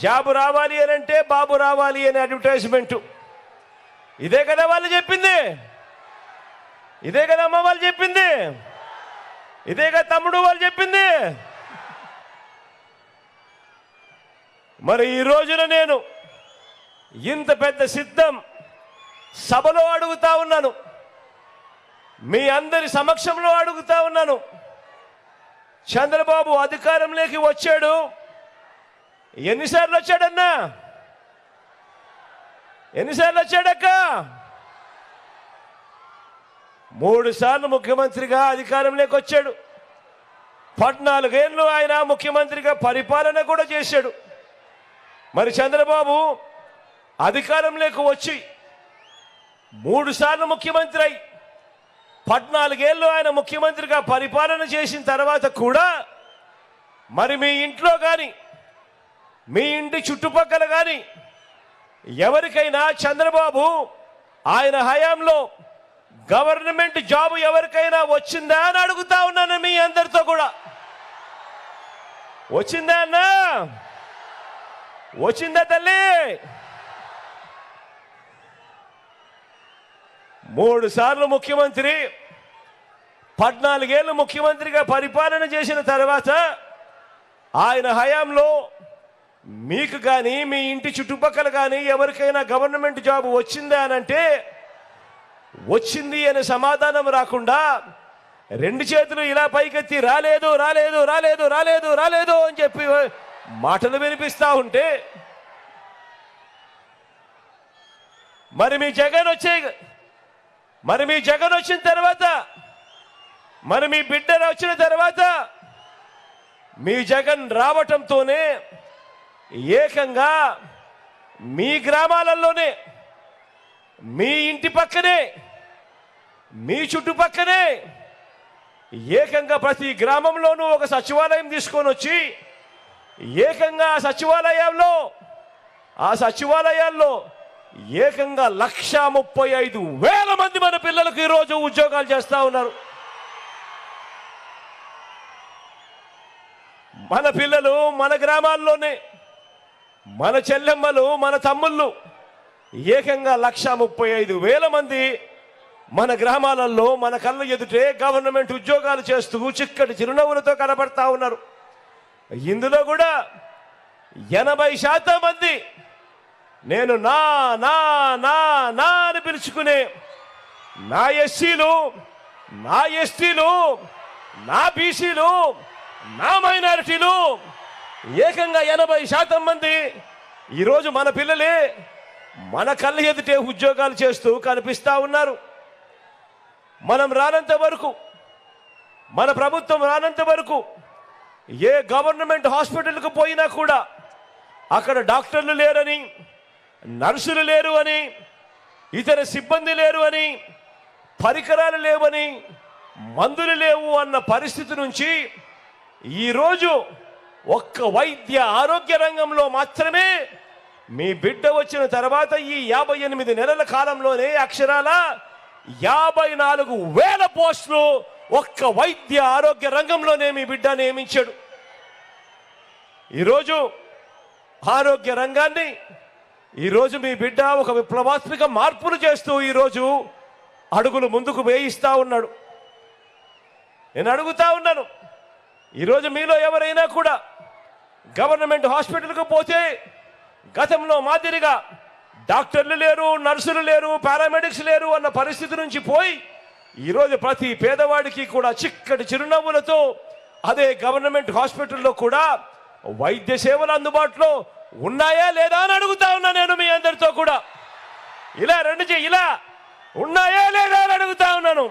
Job రావాలి అని అంటే బాబు రావాలి అని అడ్వర్టైజ్మెంట్. ఇదే కదా వాళ్ళు చెప్పింది, ఇదే కదా అమ్మ వాళ్ళు చెప్పింది, ఇదే కదా తమ్ముడు వాళ్ళు చెప్పింది. మరి ఈ రోజున నేను ఇంత పెద్ద సిద్ధం సభలో అడుగుతా ఉన్నాను, మీ అందరి సమక్షంలో అడుగుతా ఉన్నాను. చంద్రబాబు అధికారంలోకి వచ్చాడు, ఎన్నిసార్లు వచ్చాడన్నా? ఎన్నిసార్లు వచ్చాడక్క? 3 సార్లు ముఖ్యమంత్రిగా అధికారంలోకి వచ్చాడు. 14 ఏళ్ళు ఆయన ముఖ్యమంత్రిగా పరిపాలన కూడా చేశాడు. మరి చంద్రబాబు అధికారంలోకి వచ్చి 3 సార్లు ముఖ్యమంత్రి అయి 14 ఏళ్ళు ఆయన ముఖ్యమంత్రిగా పరిపాలన చేసిన తర్వాత కూడా మరి మీ ఇంట్లో కానీ మీ ఇంటి చుట్టుపక్కల కానీ ఎవరికైనా చంద్రబాబు ఆయన హయాంలో గవర్నమెంట్ జాబ్ ఎవరికైనా వచ్చిందా అని అడుగుతా ఉన్నాను మీ అందరితో కూడా. వచ్చిందా అన్నా? వచ్చిందా తల్లి? 3 సార్లు ముఖ్యమంత్రి, 14 ఏళ్ళు ముఖ్యమంత్రిగా పరిపాలన చేసిన తర్వాత ఆయన హయాంలో మీకు కానీ మీ ఇంటి చుట్టుపక్కల కానీ ఎవరికైనా గవర్నమెంట్ జాబ్ వచ్చిందా అని అంటే వచ్చింది అనే సమాధానం రాకుండా 2 చేతులు ఇలా పైకెత్తి రాలేదు రాలేదు రాలేదు రాలేదు రాలేదు అని చెప్పి మాటలు వినిపిస్తా ఉంటే మరి మీ జగన్ వచ్చిన తర్వాత మరి మీ బిడ్డ వచ్చిన తర్వాత మీ జగన్ రావటంతోనే ఏకంగా మీ గ్రామాలలోనే మీ ఇంటి పక్కనే మీ చుట్టుపక్కనే ఏకంగా ప్రతి గ్రామంలోనూ ఒక సచివాలయం తీసుకొని వచ్చి ఏకంగా ఆ సచివాలయాల్లో ఏకంగా 1,35,000 మంది మన పిల్లలకు ఈరోజు ఉద్యోగాలు చేస్తా ఉన్నారు. మన పిల్లలు మన గ్రామాల్లోనే మన చెల్లెమ్మలు మన తమ్ముళ్ళు ఏకంగా 1,35,000 మంది మన గ్రామాలలో మన కళ్ళ ఎదుటే గవర్నమెంట్ ఉద్యోగాలు చేస్తూ చిక్కటి చిరునవ్వులతో కనబడతా ఉన్నారు. ఇందులో కూడా 80% మంది నేను నా నా నా నా అని పిలుచుకునే నా ఎస్సీలు, నా ఎస్టీలు, నా బీసీలు, నా మైనారిటీలు ఏకంగా 80% మంది ఈరోజు మన పిల్లలే మన కళ్ళ ఎదుటే ఉద్యోగాలు చేస్తూ కనిపిస్తా ఉన్నారు. మనం రానంత వరకు, మన ప్రభుత్వం రానంత వరకు ఏ గవర్నమెంట్ హాస్పిటల్కు పోయినా కూడా అక్కడ డాక్టర్లు లేరని, నర్సులు లేరు అని, ఇతర సిబ్బంది లేరు అని, పరికరాలు లేవని, మందులు లేవు అన్న పరిస్థితి నుంచి ఈరోజు ఒక్క వైద్య ఆరోగ్య రంగంలో మాత్రమే మీ బిడ్డ వచ్చిన తర్వాత ఈ 58 నెలల కాలంలోనే అక్షరాల 54,000 పోస్టులు ఒక్క వైద్య ఆరోగ్య రంగంలోనే మీ బిడ్డ నియమించాడు. ఈరోజు ఆరోగ్య రంగాన్ని ఈరోజు మీ బిడ్డ ఒక విప్లవాత్మక మార్పులు చేస్తూ ఈరోజు అడుగులు ముందుకు వేయిస్తా ఉన్నాడు. నేను అడుగుతా ఉన్నాను, ఈరోజు మీలో ఎవరైనా కూడా గవర్నమెంట్ హాస్పిటల్కు పోతే గతంలో మాదిరిగా డాక్టర్లు లేరు, నర్సులు లేరు, పారామెడిక్స్ లేరు అన్న పరిస్థితి నుంచి పోయి ఈరోజు ప్రతి పేదవాడికి కూడా చిక్కటి చిరునవ్వులతో అదే గవర్నమెంట్ హాస్పిటల్లో కూడా వైద్య సేవలు అందుబాటులో ఉన్నాయా లేదా అని అడుగుతా ఉన్నా నేను మీ అందరితో కూడా. ఇలా ఇలా ఉన్నాయా లేదా అని అడుగుతా ఉన్నాను.